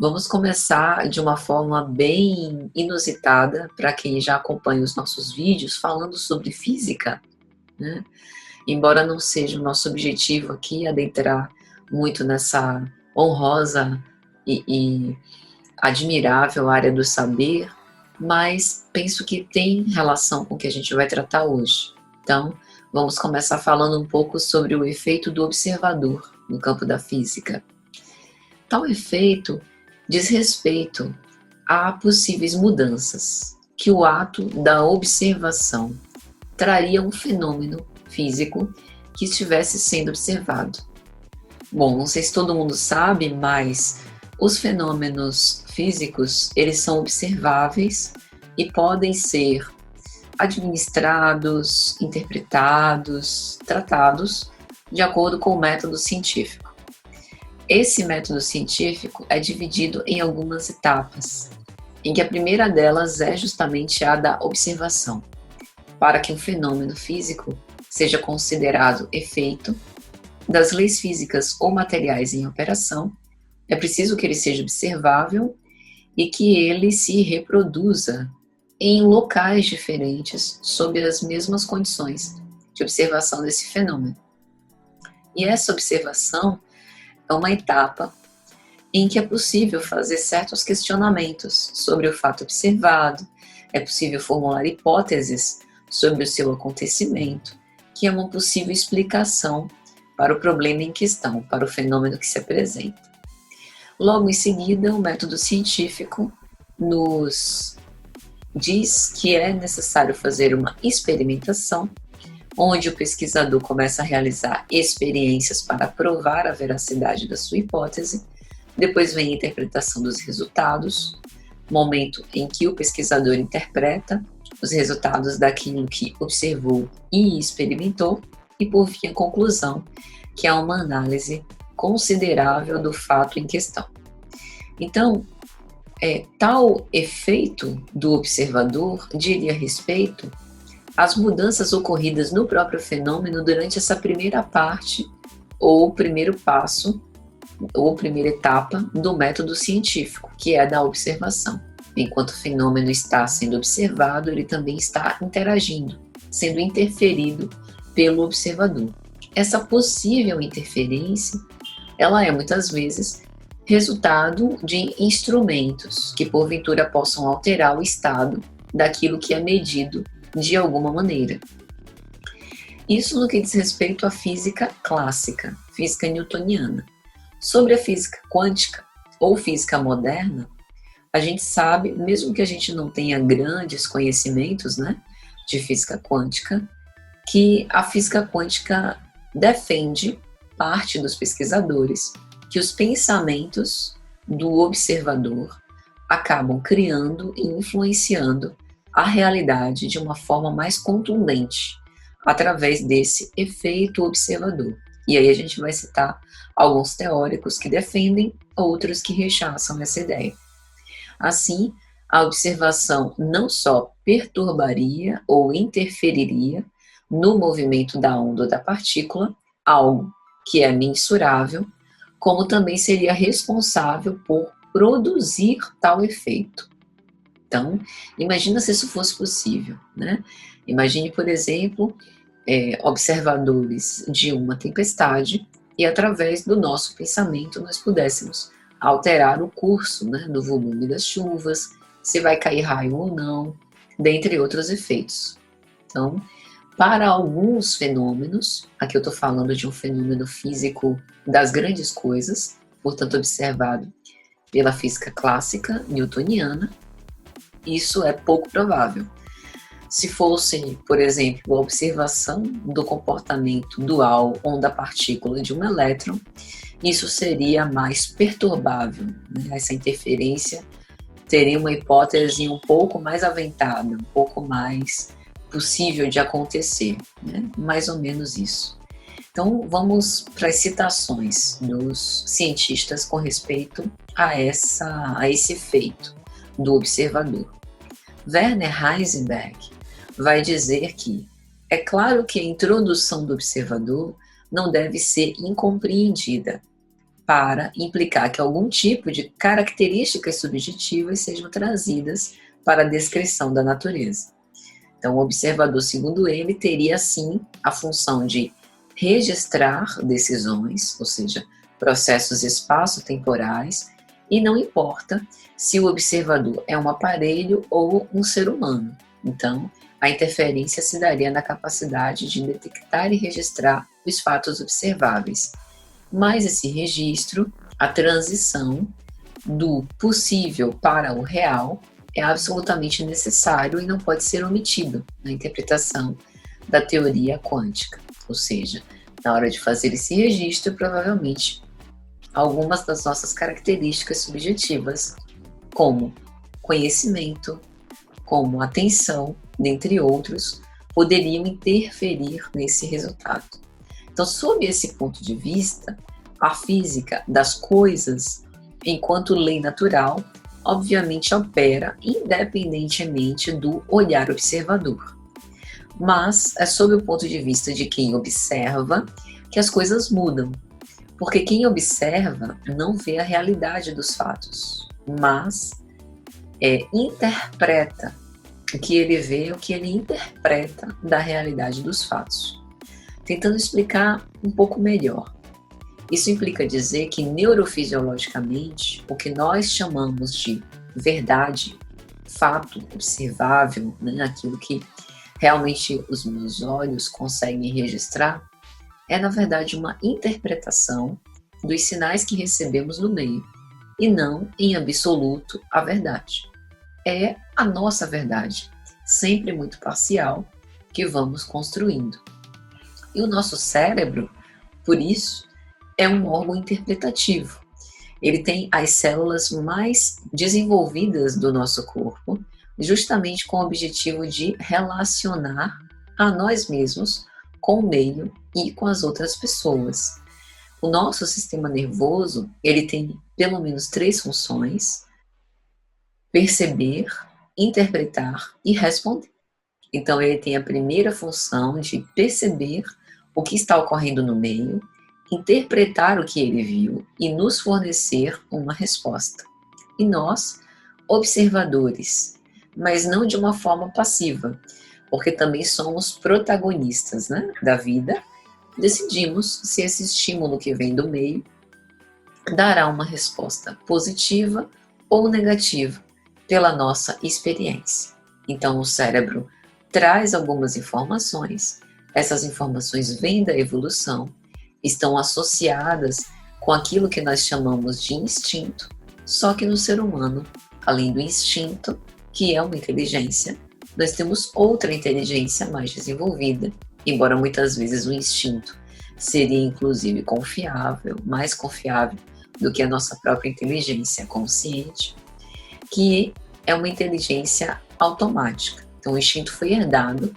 Vamos começar de uma forma bem inusitada para quem já acompanha os nossos vídeos, falando sobre física, né? Embora não seja o nosso objetivo aqui adentrar muito nessa honrosa e admirável área do saber, mas penso que tem relação com o que a gente vai tratar hoje. Então, vamos começar falando um pouco sobre o efeito do observador no campo da física. Tal efeito diz respeito a possíveis mudanças que o ato da observação traria um fenômeno físico que estivesse sendo observado. Bom, não sei se todo mundo sabe, mas os fenômenos físicos, eles são observáveis e podem ser administrados, interpretados, tratados de acordo com o método científico. Esse método científico é dividido em algumas etapas, em que a primeira delas é justamente a da observação. Para que um fenômeno físico seja considerado efeito das leis físicas ou materiais em operação, é preciso que ele seja observável e que ele se reproduza em locais diferentes sob as mesmas condições de observação desse fenômeno. E essa observação é uma etapa em que é possível fazer certos questionamentos sobre o fato observado, é possível formular hipóteses sobre o seu acontecimento, que é uma possível explicação para o problema em questão, para o fenômeno que se apresenta. Logo em seguida, o método científico nos diz que é necessário fazer uma experimentação, onde o pesquisador começa a realizar experiências para provar a veracidade da sua hipótese. Depois vem a interpretação dos resultados, momento em que o pesquisador interpreta os resultados daquilo que observou e experimentou, e por fim a conclusão, que é uma análise considerável do fato em questão. Então, tal efeito do observador diria respeito às mudanças ocorridas no próprio fenômeno durante essa primeira parte, ou primeiro passo, ou primeira etapa do método científico, que é a da observação. Enquanto o fenômeno está sendo observado, ele também está interagindo, sendo interferido pelo observador. Essa possível interferência, ela é muitas vezes resultado de instrumentos que porventura possam alterar o estado daquilo que é medido de alguma maneira. Isso no que diz respeito à física clássica, física newtoniana. Sobre a física quântica ou física moderna, a gente sabe, mesmo que a gente não tenha grandes conhecimentos, de física quântica, que a física quântica defende, parte dos pesquisadores, que os pensamentos do observador acabam criando e influenciando a realidade de uma forma mais contundente, através desse efeito observador. E aí a gente vai citar alguns teóricos que defendem, outros que rechaçam essa ideia. Assim, a observação não só perturbaria ou interferiria no movimento da onda ou da partícula, algo que é mensurável, como também seria responsável por produzir tal efeito. Então, imagina se isso fosse possível, Imagine, por exemplo, observadores de uma tempestade e através do nosso pensamento nós pudéssemos alterar o curso, do volume das chuvas, se vai cair raio ou não, dentre outros efeitos. Então, para alguns fenômenos, aqui eu estou falando de um fenômeno físico das grandes coisas, portanto observado pela física clássica newtoniana, isso é pouco provável. Se fosse, por exemplo, a observação do comportamento dual onda-partícula de um elétron, isso seria mais perturbável. Essa interferência teria uma hipótese um pouco mais aventada, um pouco mais possível de acontecer, mais ou menos isso. Então, vamos para as citações dos cientistas com respeito a esse efeito do observador. Werner Heisenberg vai dizer que é claro que a introdução do observador não deve ser incompreendida. para implicar que algum tipo de características subjetivas sejam trazidas para a descrição da natureza. Então, o observador, segundo ele, teria, sim, a função de registrar decisões, ou seja, processos espaço-temporais, e não importa se o observador é um aparelho ou um ser humano. Então, a interferência se daria na capacidade de detectar e registrar os fatos observáveis. Mas esse registro, a transição do possível para o real, é absolutamente necessário e não pode ser omitido na interpretação da teoria quântica. Ou seja, na hora de fazer esse registro, provavelmente algumas das nossas características subjetivas, como conhecimento, como atenção, dentre outros, poderiam interferir nesse resultado. Então, sob esse ponto de vista, a física das coisas, enquanto lei natural, obviamente opera independentemente do olhar observador. Mas é sob o ponto de vista de quem observa que as coisas mudam, porque quem observa não vê a realidade dos fatos, mas interpreta o que ele vê, o que ele interpreta da realidade dos fatos. Tentando explicar um pouco melhor. Isso implica dizer que neurofisiologicamente, o que nós chamamos de verdade, fato observável, né, aquilo que realmente os meus olhos conseguem registrar, é na verdade uma interpretação dos sinais que recebemos no meio, e não, em absoluto, a verdade. É a nossa verdade, sempre muito parcial, que vamos construindo. E o nosso cérebro, por isso, é um órgão interpretativo. Ele tem as células mais desenvolvidas do nosso corpo, justamente com o objetivo de relacionar a nós mesmos com o meio e com as outras pessoas. O nosso sistema nervoso, ele tem pelo menos 3 funções: perceber, interpretar e responder. Então, ele tem a primeira função de perceber o que está ocorrendo no meio, interpretar o que ele viu e nos fornecer uma resposta. E nós, observadores, mas não de uma forma passiva, porque também somos protagonistas, né, da vida, decidimos se esse estímulo que vem do meio dará uma resposta positiva ou negativa pela nossa experiência. Então, o cérebro traz algumas informações, essas informações vêm da evolução, estão associadas com aquilo que nós chamamos de instinto, só que no ser humano, além do instinto, que é uma inteligência, nós temos outra inteligência mais desenvolvida, embora muitas vezes o instinto seria inclusive confiável, mais confiável do que a nossa própria inteligência consciente, que é uma inteligência automática. Então, o instinto foi herdado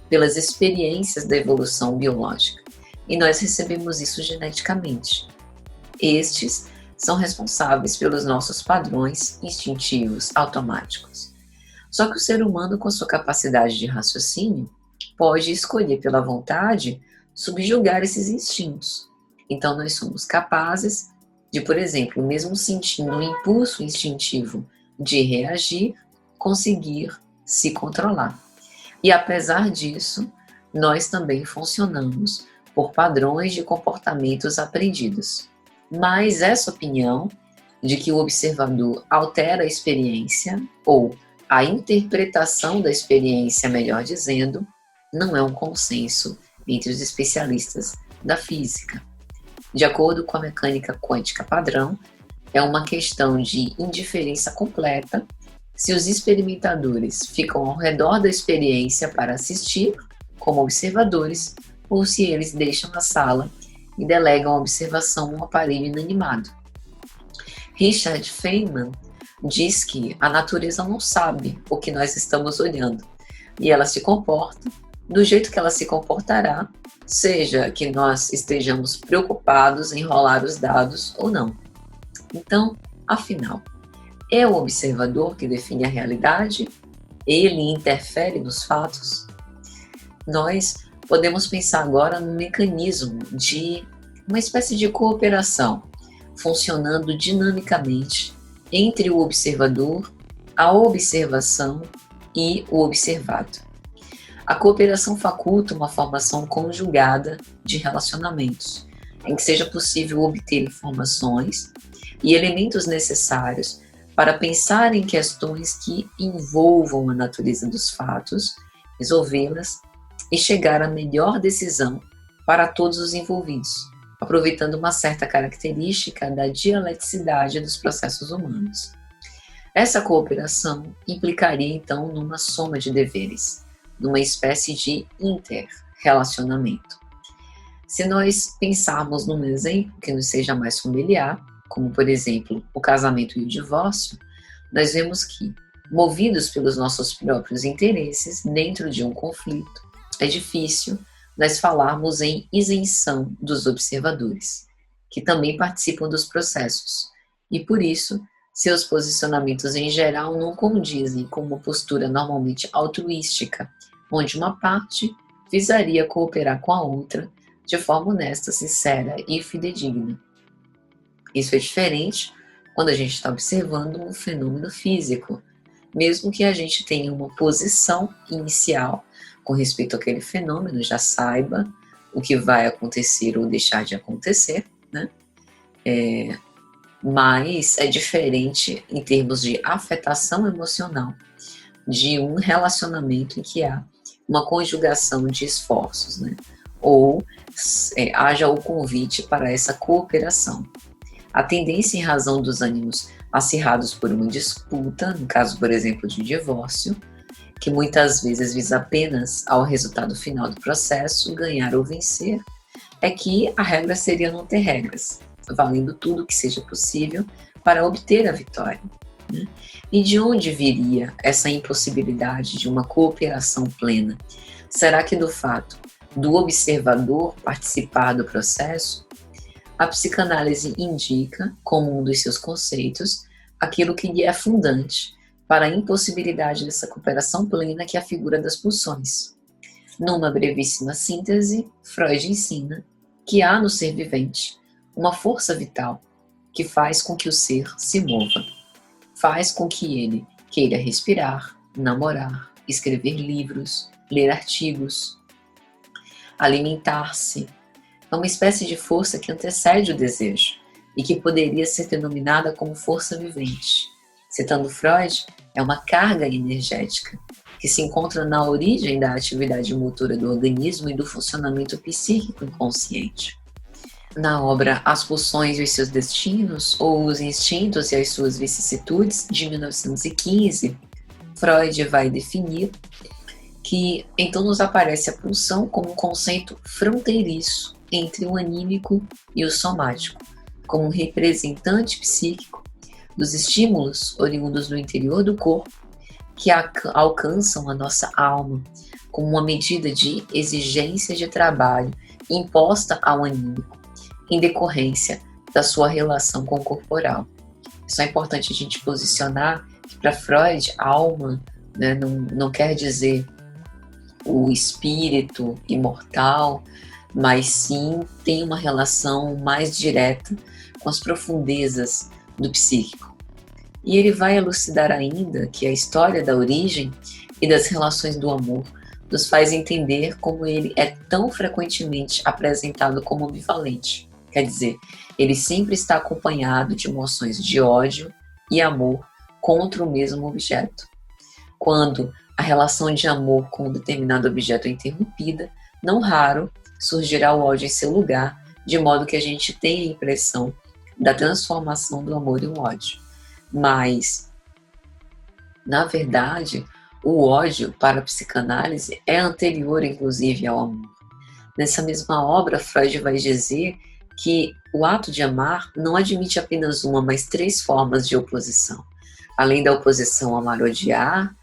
pelas experiências da evolução biológica e nós recebemos isso geneticamente. Estes são responsáveis pelos nossos padrões instintivos automáticos. Só que o ser humano, com sua capacidade de raciocínio, pode escolher pela vontade subjugar esses instintos. Então, nós somos capazes de, por exemplo, mesmo sentindo um impulso instintivo de reagir, conseguir se controlar. E apesar disso, nós também funcionamos por padrões de comportamentos aprendidos. Mas essa opinião de que o observador altera a experiência, ou a interpretação da experiência, melhor dizendo, não é um consenso entre os especialistas da física. De acordo com a mecânica quântica padrão, é uma questão de indiferença completa se os experimentadores ficam ao redor da experiência para assistir, como observadores, ou se eles deixam a sala e delegam a observação a um aparelho inanimado. Richard Feynman diz que a natureza não sabe o que nós estamos olhando e ela se comporta do jeito que ela se comportará, seja que nós estejamos preocupados em rolar os dados ou não. Então, afinal, é o observador que define a realidade? Ele interfere nos fatos? Nós podemos pensar agora no mecanismo de uma espécie de cooperação, funcionando dinamicamente entre o observador, a observação e o observado. A cooperação faculta uma formação conjugada de relacionamentos, em que seja possível obter informações e elementos necessários para pensar em questões que envolvam a natureza dos fatos, resolvê-las e chegar à melhor decisão para todos os envolvidos, aproveitando uma certa característica da dialeticidade dos processos humanos. Essa cooperação implicaria, então, numa soma de deveres, numa espécie de inter-relacionamento. Se nós pensarmos num exemplo que nos seja mais familiar, como, por exemplo, o casamento e o divórcio, nós vemos que, movidos pelos nossos próprios interesses dentro de um conflito, é difícil nós falarmos em isenção dos observadores, que também participam dos processos, e por isso, seus posicionamentos em geral não condizem com uma postura normalmente altruística, onde uma parte visaria cooperar com a outra de forma honesta, sincera e fidedigna. Isso é diferente quando a gente está observando um fenômeno físico, mesmo que a gente tenha uma posição inicial com respeito àquele fenômeno, já saiba o que vai acontecer ou deixar de acontecer, né? Mas é diferente em termos de afetação emocional de um relacionamento em que há uma conjugação de esforços, né? Ou haja o convite para essa cooperação. A tendência em razão dos ânimos acirrados por uma disputa, no caso, por exemplo, de divórcio, que muitas vezes visa apenas ao resultado final do processo, ganhar ou vencer, é que a regra seria não ter regras, valendo tudo o que seja possível para obter a vitória, né? E de onde viria essa impossibilidade de uma cooperação plena? Será que do fato do observador participar do processo? A psicanálise indica, como um dos seus conceitos, aquilo que lhe é fundante para a impossibilidade dessa cooperação plena, que é a figura das pulsões. Numa brevíssima síntese, Freud ensina que há no ser vivente uma força vital que faz com que o ser se mova, faz com que ele queira respirar, namorar, escrever livros, ler artigos, alimentar-se. É uma espécie de força que antecede o desejo e que poderia ser denominada como força vivente. Citando Freud, é uma carga energética que se encontra na origem da atividade motora do organismo e do funcionamento psíquico inconsciente. Na obra As Pulsões e os Seus Destinos, ou Os Instintos e as Suas Vicissitudes, de 1915, Freud vai definir que então nos aparece a pulsão como um conceito fronteiriço entre o anímico e o somático, como um representante psíquico dos estímulos oriundos do interior do corpo que alcançam a nossa alma como uma medida de exigência de trabalho imposta ao anímico em decorrência da sua relação com o corporal. Isso é importante a gente posicionar que para Freud, alma, né, não quer dizer o espírito imortal, mas sim tem uma relação mais direta com as profundezas do psíquico. E ele vai elucidar ainda que a história da origem e das relações do amor nos faz entender como ele é tão frequentemente apresentado como ambivalente. Quer dizer, ele sempre está acompanhado de emoções de ódio e amor contra o mesmo objeto. Quando a relação de amor com um determinado objeto é interrompida, não raro surgirá o ódio em seu lugar, de modo que a gente tenha a impressão da transformação do amor em um ódio. Mas, na verdade, o ódio para a psicanálise é anterior, inclusive, ao amor. Nessa mesma obra, Freud vai dizer que o ato de amar não admite apenas uma, mas 3 formas de oposição. Além da oposição amar-odiar,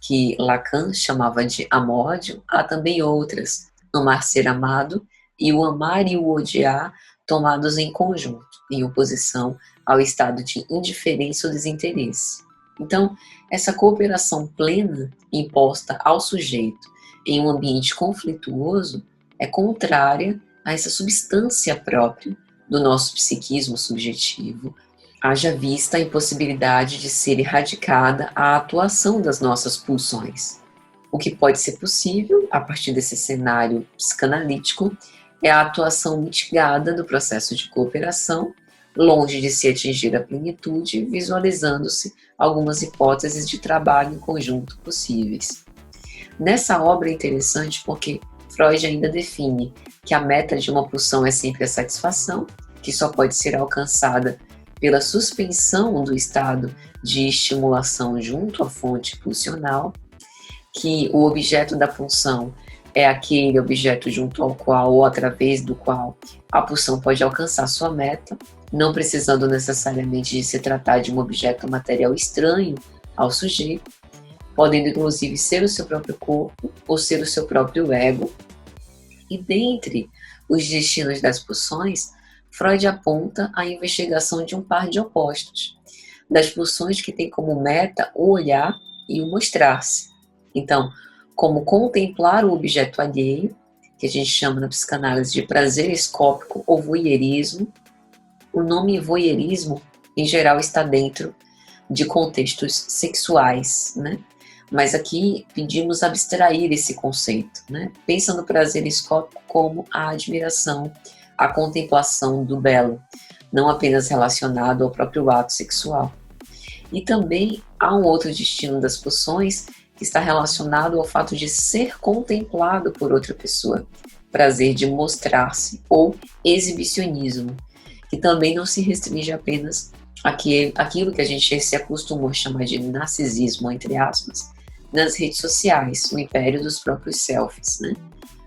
que Lacan chamava de amódio, há também outras, amar-ser amado e o amar e o odiar tomados em conjunto, em oposição ao estado de indiferença ou desinteresse. Então, essa cooperação plena imposta ao sujeito em um ambiente conflituoso é contrária a essa substância própria do nosso psiquismo subjetivo, haja vista a impossibilidade de ser erradicada a atuação das nossas pulsões. O que pode ser possível, a partir desse cenário psicanalítico, é a atuação mitigada do processo de cooperação, longe de se atingir a plenitude, visualizando-se algumas hipóteses de trabalho em conjunto possíveis. Nessa obra é interessante porque Freud ainda define que a meta de uma pulsão é sempre a satisfação, que só pode ser alcançada pela suspensão do estado de estimulação junto à fonte pulsional, que o objeto da pulsão é aquele objeto junto ao qual ou através do qual a pulsão pode alcançar sua meta, não precisando necessariamente de se tratar de um objeto material estranho ao sujeito, podendo inclusive ser o seu próprio corpo ou ser o seu próprio ego. E dentre os destinos das pulsões, Freud aponta a investigação de um par de opostos, das pulsões que têm como meta o olhar e o mostrar-se. Então, como contemplar o objeto alheio, que a gente chama na psicanálise de prazer escópico ou voyeurismo. O nome voyeurismo, em geral, está dentro de contextos sexuais, né? Mas aqui pedimos abstrair esse conceito, né? Pensa no prazer escópico como a admiração, a contemplação do belo, não apenas relacionado ao próprio ato sexual. E também há um outro destino das pulsões que está relacionado ao fato de ser contemplado por outra pessoa, prazer de mostrar-se ou exibicionismo, que também não se restringe apenas àquilo que a gente se acostumou a chamar de narcisismo, entre aspas, nas redes sociais, o império dos próprios selfies, né?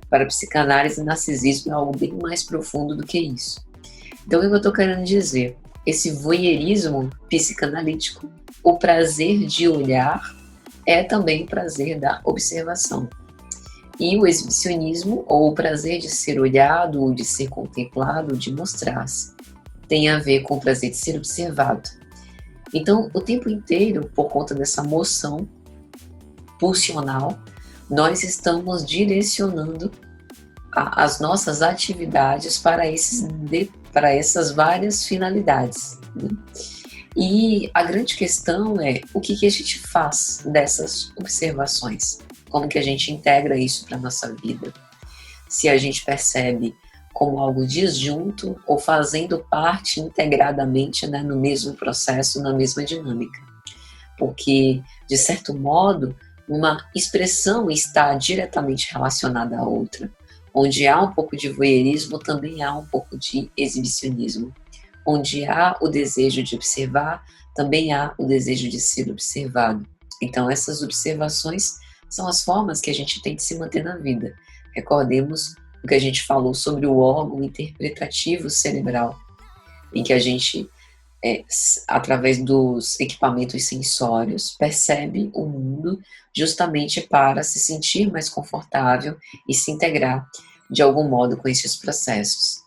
Para a psicanálise, narcisismo é algo bem mais profundo do que isso. Então, o que eu estou querendo dizer? Esse voyeurismo psicanalítico, o prazer de olhar, é também o prazer da observação. E o exibicionismo, ou o prazer de ser olhado, ou de ser contemplado, de mostrar-se, tem a ver com o prazer de ser observado. Então, o tempo inteiro, por conta dessa moção pulsional, nós estamos direcionando as nossas atividades para essas várias finalidades, né? E a grande questão é o que a gente faz dessas observações, como que a gente integra isso para a nossa vida, se a gente percebe como algo disjunto ou fazendo parte integradamente, né, no mesmo processo, na mesma dinâmica. Porque, de certo modo, uma expressão está diretamente relacionada à outra. Onde há um pouco de voyeurismo, também há um pouco de exibicionismo. Onde há o desejo de observar, também há o desejo de ser observado. Então, essas observações são as formas que a gente tem de se manter na vida. Recordemos o que a gente falou sobre o órgão interpretativo cerebral, em que a gente, através dos equipamentos sensórios, percebe o mundo justamente para se sentir mais confortável e se integrar de algum modo com esses processos.